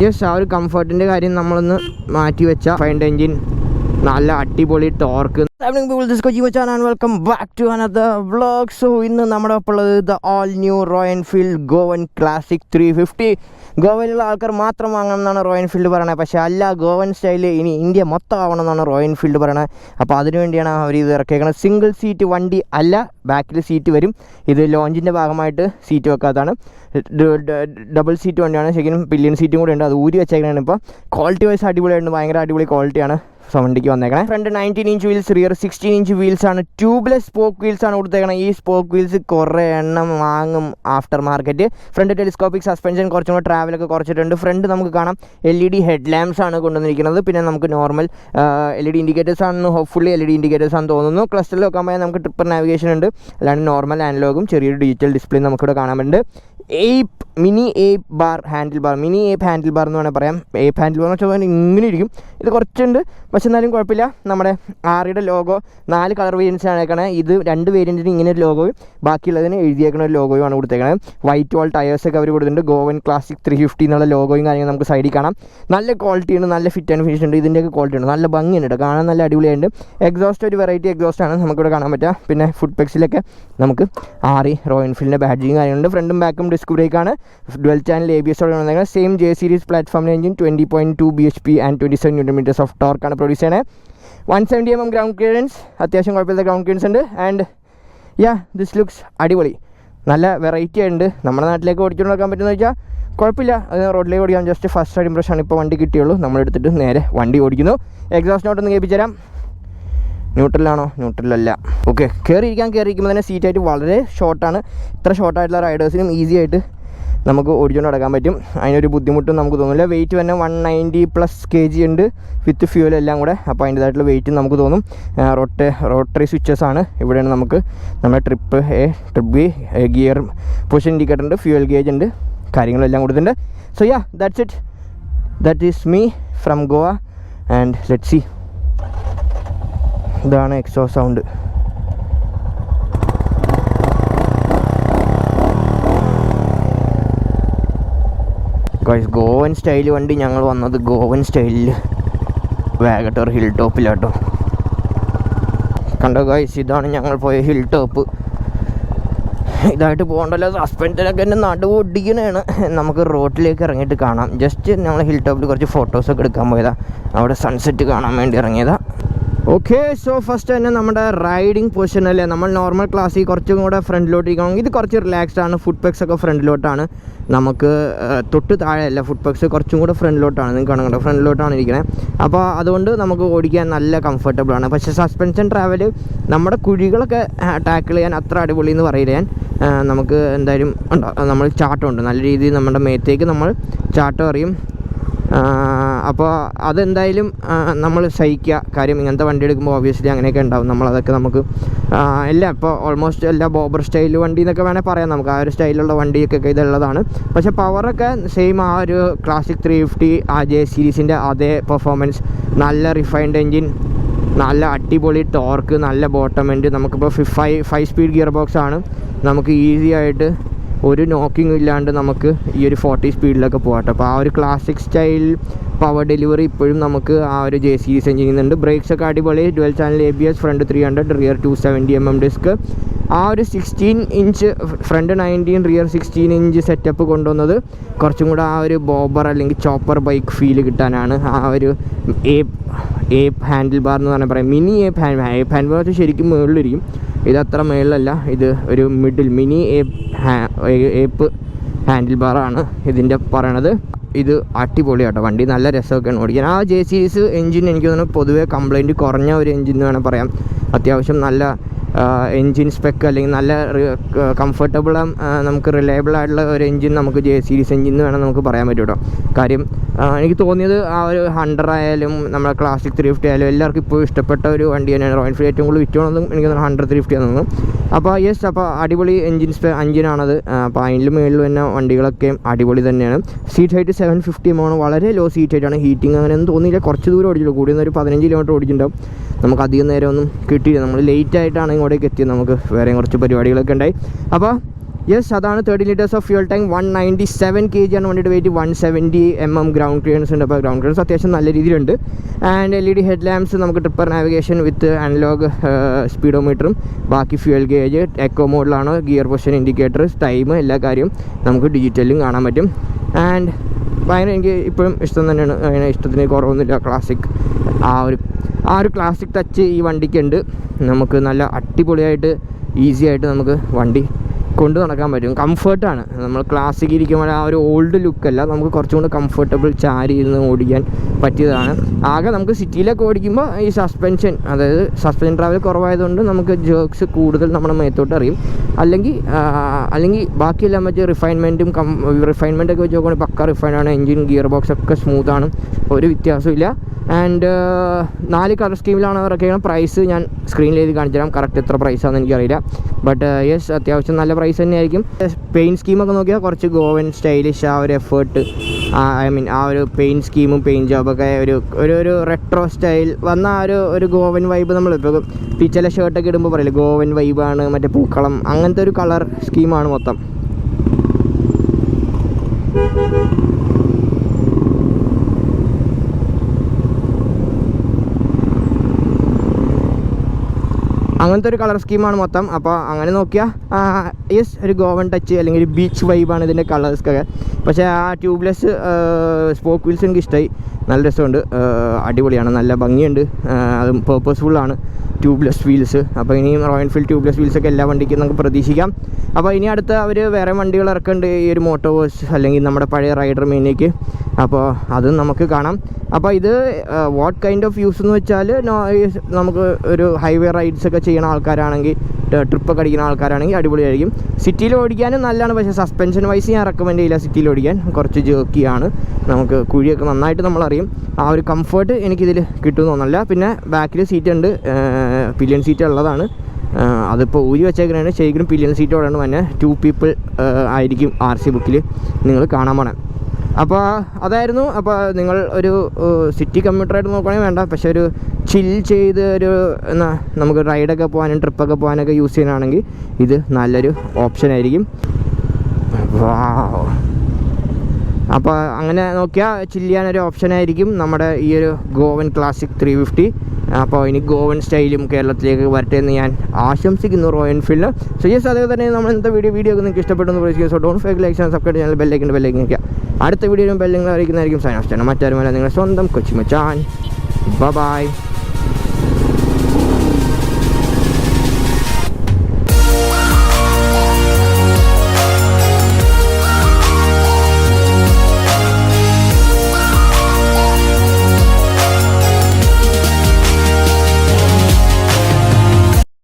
Yes, ആ ഒരു കംഫർട്ടിൻ്റെ കാര്യം നമ്മളൊന്ന് മാറ്റി വെച്ച ഫൈൻഡ് എൻജിൻ, നല്ല അടിപൊളി torque. Welcome back to another vlog. So ഇന്ന് നമ്മുടെ ഒപ്പം ഉള്ളത് the all new Royal Enfield Goan classic 350. ഗോവയിലുള്ള ആൾക്കാർ മാത്രം വാങ്ങണം എന്നാണ് റോയൽ എൻഫീൽഡ് പറയണത്. പക്ഷേ അല്ല, ഗോവൻ സ്റ്റൈലിൽ ഇനി ഇന്ത്യ മൊത്തം ആവണം എന്നാണ് റോയൽ എൻഫീൽഡ് പറയണത്. അപ്പോൾ അതിനുവേണ്ടിയാണ് അവർ ഇത് ഇറക്കിയേക്കുന്നത്. സിംഗിൾ സീറ്റ് വണ്ടി അല്ല, ബാക്കിൽ സീറ്റ് വരും. ഇത് ലോഞ്ചിൻ്റെ ഭാഗമായിട്ട് സീറ്റ് വെക്കാത്തതാണ്. ഡബിൾ സീറ്റ് വണ്ടിയാണ്. ശരിക്കും പില്ലിയൻ സീറ്റും കൂടെ ഉണ്ട്. അത് ഊരി വെച്ചേക്കണാണ്. ഇപ്പോൾ ക്വാളിറ്റി വൈസ് അടിപൊളിയായിട്ട് ഭയങ്കര അടിപൊളി ക്വാളിറ്റിയാണ് വണ്ടിക്ക് വന്നേക്കണേ. Front 19 inch wheels, rear 16 inch wheels ആണ്. ട്യൂബ്ലെസ് സ്പോക്ക് വീൽസ് ആണ് കൊടുത്തേക്കണം. ഈ സ്പോക്ക് വീൽസ് കുറേ എണ്ണം വാങ്ങും aftermarket. Front telescopic suspension, കുറച്ചും കൂടെ ട്രാവലൊക്കെ കുറച്ചിട്ടുണ്ട്. ഫ്രണ്ട് നമുക്ക് കാണാം LED ഹെഡ് ലാംപ്സ് ആണ് കൊണ്ടുവന്നിരിക്കുന്നത്. പിന്നെ നമുക്ക് നോർമൽ LED ഇൻഡിക്കേറ്റേഴ്സ് ആണെന്ന്, ഹോപ്പ്ഫുള്ളി LED ഇൻഡിക്കേറ്റേഴ്സ് ആണെന്ന് തോന്നുന്നു. ക്ലസ്റ്ററിൽ വെക്കാൻ പോയാൽ നമുക്ക് ട്രിപ്പർ നാവിഗേഷൻ ഉണ്ട്. അല്ലാണ്ട് നോർമൽ ആനലോഗും ചെറിയൊരു ഡിജിറ്റൽ ഡിസ്പ്ലേ നമുക്കിവിടെ കാണാൻ പറ്റുന്നുണ്ട്. Mini ape bar handle bar, mini ape handle bar എന്ന് വേണമെങ്കിൽ പറയാം. ഏപ്പ് ഹാൻഡിൽ ബാർ എന്ന് വെച്ചാൽ ഇങ്ങനെ ഇരിക്കും. ഇത് കുറച്ചുണ്ട്, പക്ഷെ എന്നാലും കുഴപ്പമില്ല. നമ്മുടെ ആറിയുടെ ലോഗോ 4 കളർ വേരിയൻസ് ആണ്. ഇത് 2 വേരിയൻറ്റിന് ഇങ്ങനെ ഒരു ലോഗോയും ബാക്കിയുള്ളതിന് എഴുതിയേക്കുന്ന ഒരു ലോഗോയുമാണ് കൊടുത്തേക്കുന്നത്. വൈറ്റ് വാൾ ടയേഴ്സൊക്കെ അവർ കൊടുത്തിട്ടുണ്ട്. ഗോവൻ ക്ലാസിക് 350 എന്നുള്ള ലോഗോയും കാര്യങ്ങളും നമുക്ക് സൈഡിൽ കാണാം. നല്ല ക്വാളിറ്റിയുണ്ട്, നല്ല ഫിറ്റ് ആൻഡ് ഫിനിഷ് ഉണ്ട്. ഇതിൻ്റെയൊക്കെ ക്വാളിറ്റി ഉണ്ട്, നല്ല ഭംഗിയുണ്ട്, കാണാൻ നല്ല അടിപൊളിയുണ്ട്. എക്സോസ്റ്റ് ഒരു വെറൈറ്റി എക്സോസ്റ്റ് ആണ് നമുക്കിവിടെ കാണാൻ പറ്റുക. പിന്നെ ഫുഡ് പെക്സിലൊക്കെ നമുക്ക് റോയൽ എൻഫീൽഡിൻ്റെ ബാഡ്ജിങ് കാര്യങ്ങളുണ്ട്. ഫ്രണ്ടും ബാക്കും ഡിസ്ക് ബ്രേക്കാണ്. ഡുവൽ ചാനൽ ABS വന്നേക്കുന്നത്. Same J series platform engine, 20.2 bhp and 27 Nm of ടോർക്കാണ് പ്രൊഡ്യൂസ് ചെയ്യണത്. 170 mm ഗ്രൗണ്ട് ക്ലിയറൻസ്, അത്യാവശ്യം കുഴപ്പമില്ലാത്ത ഗ്രൗണ്ട് ക്ലിയറൻസ് ഉണ്ട്. ആൻഡ് ദിസ് ലുക്സ് അടിപൊളി, നല്ല വെറൈറ്റി ഉണ്ട്. നമ്മുടെ നാട്ടിലേക്ക് ഓടിച്ചുകൊണ്ട് നോക്കാൻ പറ്റുമെന്ന് വെച്ചാൽ കുഴപ്പമില്ല. അത് റോഡിലേക്ക് ഓടിക്കാൻ ജസ്റ്റ് ഫസ്റ്റ് സൈഡ് ഇംപ്രഷനാണ് ഇപ്പോൾ വണ്ടി കിട്ടിയുള്ളൂ. നമ്മളെടുത്തിട്ട് നേരെ വണ്ടി ഓടിക്കുന്നു. എക്സോസ്റ്റ് നോട്ടൊന്ന് കേൾപ്പിച്ചു തരാം. ന്യൂട്രലാണോ? ന്യൂട്രലല്ല. ഓക്കെ, കയറിയിരിക്കുമ്പോൾ തന്നെ സീറ്റായിട്ട് വളരെ ഷോർട്ടാണ്. ഇത്ര ഷോർട്ടായിട്ടുള്ള റൈഡേഴ്സിനും ഈസി ആയിട്ട് നമുക്ക് ഓടിച്ചുകൊണ്ട് നടക്കാൻ പറ്റും. അതിനൊരു ബുദ്ധിമുട്ടും നമുക്ക് തോന്നില്ല. വെയിറ്റ് തന്നെ 190+ kg ഉണ്ട് വിത്ത് ഫ്യൂൽ എല്ലാം കൂടെ. അപ്പോൾ അതിൻ്റെതായിട്ടുള്ള വെയിറ്റ് നമുക്ക് തോന്നും. റോട്ടറി സ്വിച്ചസ് ആണ്. ഇവിടെയാണ് നമുക്ക് നമ്മുടെ trip A, trip B, gear position indicator ഉണ്ട്, ഫ്യൂൽ ഗേജ് ഉണ്ട്, കാര്യങ്ങളെല്ലാം കൊടുത്തിട്ടുണ്ട്. So that's it. That is me from Goa and let's see. ഇതാണ് എക്സോസ്റ്റ് സൗണ്ട്. ഗോവൻ സ്റ്റൈൽ വണ്ടി. ഞങ്ങൾ വന്നത് ഗോവൻ സ്റ്റൈലിൽ വാഗട്ടോർ ഹിൽ ടോപ്പിലാട്ടോ. കണ്ടോ ഗൈസ്, ഇതാണ് ഞങ്ങൾ പോയ ഹിൽ ടോപ്പ്. ഇതായിട്ട് പോകണ്ടല്ലോ, സസ്പെൻഷനൊക്കെ എൻ്റെ നടുവ് ഒടിക്കണതാണ്. നമുക്ക് റോഡിലേക്ക് ഇറങ്ങിയിട്ട് കാണാം. ജസ്റ്റ് ഞങ്ങൾ ഹിൽ ടോപ്പിൽ കുറച്ച് ഫോട്ടോസൊക്കെ എടുക്കാൻ പോയതാണ്. അവിടെ സൺസെറ്റ് കാണാൻ വേണ്ടി ഇറങ്ങിയതാണ്. ഓക്കെ, സോ ഫസ്റ്റ് തന്നെ നമ്മുടെ റൈഡിങ് പൊസിഷൻ അല്ലേ, നമ്മൾ നോർമൽ ക്ലാസ്സിൽ കുറച്ചും കൂടെ ഫ്രണ്ടിലോട്ട് ഇരിക്കണം. ഇത് കുറച്ച് റിലാക്സ്ഡ് ആണ്. ഫുഡ് പെക്സ് ഒക്കെ ഫ്രണ്ടിലോട്ടാണ്. നമുക്ക് തൊട്ട് താഴെയല്ല, ഫുഡ് പെക്സ് കുറച്ചും കൂടെ ഫ്രണ്ടിലോട്ടാണ്. നിങ്ങൾക്ക് കാണുന്നുണ്ടോ, ഫ്രണ്ടിലോട്ടാണ് ഇരിക്കുന്നത്. അപ്പോൾ അതുകൊണ്ട് നമുക്ക് ഓടിക്കാൻ നല്ല കംഫർട്ടബിൾ ആണ്. പക്ഷേ സസ്പെൻഷൻ ട്രാവൽ നമ്മുടെ കുഴികളൊക്കെ ടാക്കിൾ ചെയ്യാൻ അത്ര അടിപൊളി എന്ന് പറയാൻ നമുക്ക് എന്തായാലും ഉണ്ടോ, നമ്മൾ ചാട്ടമുണ്ട് നല്ല രീതിയിൽ. നമ്മുടെ മേത്തേക്ക് നമ്മൾ ചാട്ടം അറിയും. അപ്പോൾ അതെന്തായാലും നമ്മൾ സഹിക്കുക. കാര്യം ഇങ്ങനത്തെ വണ്ടി എടുക്കുമ്പോൾ ഓബിയസ്ലി അങ്ങനെയൊക്കെ ഉണ്ടാവും. നമ്മളതൊക്കെ നമുക്ക് എല്ലാം ഇപ്പോൾ ഓൾമോസ്റ്റ് എല്ലാ ബോബർ സ്റ്റൈൽ വണ്ടി എന്നൊക്കെ വേണേൽ പറയാം. നമുക്ക് ആ ഒരു സ്റ്റൈലുള്ള വണ്ടിയൊക്കെ ഇതുള്ളതാണ്. പക്ഷേ പവറൊക്കെ സെയിം ആ ഒരു ക്ലാസിക് 350 J സീരീസിൻ്റെ അതേ പെർഫോമൻസ്. നല്ല റിഫൈൻഡ് എൻജിൻ, നല്ല അടിപൊളി ടോർക്ക്, നല്ല ബോട്ടം എൻഡ്. നമുക്കിപ്പോൾ 5 സ്പീഡ് ഗിയർ ബോക്സ് ആണ്. നമുക്ക് ഈസി ആയിട്ട് ഒരു നോക്കിങ് ഇല്ലാണ്ട് നമുക്ക് ഈ ഒരു 40 സ്പീഡിലൊക്കെ പോകട്ടെ. അപ്പോൾ ആ ഒരു ക്ലാസിക് സ്റ്റൈൽ പവർ ഡെലിവറി ഇപ്പോഴും നമുക്ക് ആ ഒരു J സീരീസ് എഞ്ചിനുണ്ട്. ബ്രേക്സൊക്കെ അടിപൊളി. Dual channel ABS, front 300, rear 270 mm disc. ആ ഒരു 16 inch front 19, rear 16 inch setup കൊണ്ടുവന്നത് കുറച്ചും കൂടെ ആ ഒരു ബോബർ അല്ലെങ്കിൽ ചോപ്പർ ബൈക്ക് ഫീൽ കിട്ടാനാണ്. ആ ഒരു ഏപ്പ് ഹാൻഡിൽ ബാർ എന്ന് പറഞ്ഞാൽ പറയാം. മിനി ഏപ്പ് ഹാൻഡിൽ ബാർ വെച്ചാൽ ശരിക്കും മുകളിലിരിക്കും. ഇതത്ര മുകളിലല്ല, ഇത് ഒരു മിഡിൽ മിനി ഏപ്പ് ഹാൻഡിൽ ബാറാണ് ഇതിൻ്റെ പറയണത്. ഇത് അടിപൊളിയാട്ടോ വണ്ടി, നല്ല രസമൊക്കെയാണ് ഓടിക്കാൻ. ആ J സീരീസ് എൻജിൻ എനിക്ക് തോന്നുന്നു പൊതുവേ കംപ്ലൈൻറ്റ് കുറഞ്ഞ ഒരു എൻജിൻ എന്ന് വേണം പറയാം. അത്യാവശ്യം നല്ല എൻജിൻ സ്പെക്ക് അല്ലെങ്കിൽ നല്ല കംഫർട്ടബിൾ നമുക്ക് റിലയബിൾ ആയിട്ടുള്ള ഒരു എൻജിൻ നമുക്ക് J സീരീസ് എൻജിൻ എന്ന് വേണം നമുക്ക് പറയാൻ പറ്റും കേട്ടോ. കാര്യം എനിക്ക് തോന്നിയത് ആ ഒരു 100 ആയാലും നമ്മുടെ ക്ലാസിക് 350 ആയാലും എല്ലാവർക്കും ഇപ്പോൾ ഇഷ്ടപ്പെട്ട ഒരു വണ്ടി തന്നെയാണ്. റോയൽ എൻഫീൽഡ് ഏറ്റവും കൂടുതൽ വിറ്റോണെന്നും എനിക്ക് തോന്നുന്നു 100 350 ആണെന്ന്. അപ്പോൾ അപ്പോൾ അടിപൊളി എൻജിനാണത്. അപ്പോൾ അതിലും മേളിൽ തന്നെ വണ്ടികളൊക്കെ അടിപൊളി തന്നെയാണ്. സീറ്റ് ഹൈറ്റ് 750 mm ആണ്. വളരെ ലോ സീറ്റ് ഹൈറ്റാണ്. ഹീറ്റിംഗ് അങ്ങനെയൊന്നും തോന്നിയില്ല. കുറച്ച് ദൂരം ഓടിച്ചുള്ളൂ, കൂടിയൊന്നും ഒരു 15 കിലോമീറ്റർ ഓടിച്ചിട്ടുണ്ടാവും. നമുക്ക് അധികം നേരമൊന്നും കിട്ടിയില്ല. നമ്മൾ ലേറ്റായിട്ടാണ് ഇങ്ങോട്ടേക്ക് എത്തിയത്. നമുക്ക് വേറെയും കുറച്ച് പരിപാടികളൊക്കെ ഉണ്ടായി. അപ്പോൾ യെസ്, അതാണ് 30 liters of fuel tank. 197 kg ആണ് വണ്ടിയുടെ വെയിറ്റ്. 170 mm ഗ്രൗണ്ട് ക്ലിയറൻസ് ഉണ്ട്. അപ്പോൾ ഗ്രൗണ്ട് ക്ലിയറൻസ് അത്യാവശ്യം നല്ല രീതിയിലുണ്ട്. ആൻഡ് LED ഹെഡ് ലാമ്പ്സ്, നമുക്ക് ട്രിപ്പർ നാവിഗേഷൻ വിത്ത് അനലോഗ് സ്പീഡോമീറ്ററും, ബാക്കി ഫ്യൂൽ ഗേജ്, എക്കോ മോഡിലാണ്, ഗിയർ പൊസിഷൻ ഇൻഡിക്കേറ്റർ, ടൈം, എല്ലാ കാര്യവും നമുക്ക് ഡിജിറ്റലും കാണാൻ പറ്റും. ആൻഡ് ഭയങ്കര എനിക്ക് ഇപ്പോഴും ഇഷ്ടം തന്നെയാണ്. അങ്ങനെ ഇഷ്ടത്തിന് കുറവൊന്നുമില്ല. ക്ലാസിക് ആ ഒരു ക്ലാസിക് ടച്ച് ഈ വണ്ടിക്കുണ്ട്. നമുക്ക് നല്ല അടിപൊളിയായിട്ട് ഈസി ആയിട്ട് നമുക്ക് വണ്ടി കൊണ്ട് നടക്കാൻ പറ്റും. കംഫർട്ടാണ്. നമ്മൾ ക്ലാസിക് ഇരിക്കുമ്പോൾ ആ ഒരു ഓൾഡ് ലുക്കല്ല, നമുക്ക് കുറച്ചും കൂടെ കംഫർട്ടബിൾ ചാരി ഇരുന്ന് ഓടിക്കാൻ പറ്റിയതാണ്. ആകെ നമുക്ക് സിറ്റിയിലൊക്കെ ഓടിക്കുമ്പോൾ ഈ സസ്പെൻഷൻ, അതായത് സസ്പെൻഷൻ ട്രാവൽ കുറവായതുകൊണ്ട് നമുക്ക് ജേർക്സ് കൂടുതൽ നമ്മുടെ മേത്തോട്ട് അറിയും. അല്ലെങ്കിൽ ബാക്കിയെല്ലാം വെച്ച് റിഫൈൻമെൻറ്റൊക്കെ വെച്ച് നോക്കുകയാണെങ്കിൽ പക്ക റിഫൈനാണ്. എൻജിൻ, ഗിയർ ബോക്സ് ഒക്കെ സ്മൂത്താണ്, ഒരു വ്യത്യാസമില്ല. ആൻഡ് 4 കളർ സ്കീമിലാണ് ഇറക്കിയത്. പ്രൈസ് ഞാൻ സ്ക്രീനിൽ എഴുതി കാണിച്ചു തരാം. കറക്റ്റ് എത്ര പ്രൈസാണെന്ന് എനിക്കറിയില്ല. ബട്ട് യെസ്, അത്യാവശ്യം നല്ല പ്രൈസ് തന്നെയായിരിക്കും. പെയിൻറ്റ് സ്കീമൊക്കെ നോക്കിയാൽ കുറച്ച് ഗോവൻ സ്റ്റൈലിഷ് ആ ഒരു എഫേർട്ട്, ആ ഒരു പെയിൻറ്റ് സ്കീമും പെയിൻറ്റ് ജോബൊക്കെ ഒരു റെട്രോ സ്റ്റൈൽ വന്ന ഒരു ഗോവൻ വൈബ്. നമ്മളിപ്പോൾ ചില ഷർട്ടൊക്കെ ഇടുമ്പോൾ പറയില്ലേ ഗോവൻ വൈബാണ്, മറ്റേ പൂക്കളം, അങ്ങനത്തെ ഒരു കളർ സ്കീമാണ് മൊത്തം. അങ്ങനത്തെ ഒരു കളർ സ്കീമാണ് മൊത്തം. അപ്പോൾ അങ്ങനെ നോക്കിയാൽ യെസ്, ഒരു ഗോവൻ ടച്ച് അല്ലെങ്കിൽ ഒരു ബീച്ച് വൈബാണ് ഇതിൻ്റെ കളേഴ്സൊക്കെ. പക്ഷേ ആ ട്യൂബ്ലെസ് സ്പോക്ക് വീൽസ് എനിക്ക് ഇഷ്ടമായി. നല്ല രസമുണ്ട്, അടിപൊളിയാണ്, നല്ല ഭംഗിയുണ്ട്. അതും പേർപ്പസ്ഫുള്ളാണ് ട്യൂബ്ലെസ് വീൽസ്. അപ്പോൾ ഇനിയും റോയൽ എൻഫീൽഡ് ട്യൂബ്ലെസ് വീൽസൊക്കെ എല്ലാ വണ്ടിക്കും നമുക്ക് പ്രതീക്ഷിക്കാം. അപ്പോൾ ഇനി അടുത്ത് അവർ വേറെ വണ്ടികൾ ഇറക്കുന്നുണ്ട്, ഈ ഒരു മോട്ടോവേഴ്സ് അല്ലെങ്കിൽ നമ്മുടെ പഴയ റൈഡർ മീനിലേക്ക്. അപ്പോൾ അതും നമുക്ക് കാണാം. അപ്പോൾ ഇത് വാട്ട് കൈൻഡ് ഓഫ് യൂസ് എന്ന് വെച്ചാൽ നമുക്ക് ഒരു ഹൈവേ റൈഡ്സൊക്കെ ചെയ്യുന്ന ആൾക്കാരാണെങ്കിൽ, ട്രിപ്പൊക്കെ അടിക്കുന്ന ആൾക്കാരാണെങ്കിൽ അടിപൊളിയായിരിക്കും. സിറ്റിയിൽ ഓടിക്കാനും നല്ലതാണ്. പക്ഷേ സസ്പെൻഷൻ വൈസ് ഞാൻ റെക്കമെൻഡ് ചെയ്യില്ല സിറ്റിയിൽ ഓടിക്കാൻ. കുറച്ച് ജേർക്കിയാണ്, നമുക്ക് കുഴിയൊക്കെ നന്നായിട്ട് നമ്മളറിയും. ആ ഒരു കംഫർട്ട് എനിക്കിതിൽ കിട്ടുമെന്ന് തോന്നല്ല. പിന്നെ ബാക്കിൽ സീറ്റ് ഉണ്ട്, പില്ലിയൻ സീറ്റ് ഉള്ളതാണ്. അതിപ്പോൾ ഊരി വെച്ചേക്കുന്നതാണ്. ശരിക്കും പില്ലിയൻ സീറ്റോടാണ് തന്നെ 2 people ആയിരിക്കും RC ബുക്കിൽ നിങ്ങൾ കാണാൻ പോണേ. അപ്പോൾ അതായിരുന്നു. അപ്പോൾ നിങ്ങൾ ഒരു സിറ്റി കമ്മ്യൂട്ടറായിട്ട് നോക്കുകയാണെങ്കിൽ വേണ്ട, പക്ഷേ ഒരു ചിൽ ചെയ്ത് നമുക്ക് റൈഡൊക്കെ പോകാനും ട്രിപ്പൊക്കെ പോകാനൊക്കെ യൂസ് ചെയ്യാനാണെങ്കിൽ ഇത് നല്ലൊരു ഓപ്ഷനായിരിക്കും. അപ്പോൾ അങ്ങനെ നോക്കിയാൽ ചില്ല് ചെയ്യാനൊരു ഓപ്ഷനായിരിക്കും നമ്മുടെ ഈ ഒരു ഗോവൻ ക്ലാസിക് 350. അപ്പോൾ ഇനി ഗോവൻ സ്റ്റൈലും കേരളത്തിലേക്ക് വരട്ടെ എന്ന് ഞാൻ ആശംസിക്കുന്നു റോയൽ എൻഫീൽഡ്. സോ യെസ്, അതേപോലെ തന്നെ നമ്മൾ ഇന്നത്തെ വീഡിയോ ഒക്കെ നിങ്ങൾക്ക് ഇഷ്ടപ്പെട്ടെന്ന് പ്രതീക്ഷിക്കുക. So don't fake like and subscribe channel bell icon നിൽക്കുക. അടുത്ത വീഡിയോയിലും ബെല്ലിങ്ങൾ അറിയിക്കുന്നതായിരിക്കും. സൈൻ ഓഫ് ചെയ്യണം. മറ്റാരുമല്ല, നിങ്ങളുടെ സ്വന്തം കൊച്ചി മച്ചാൻ. ബൈ.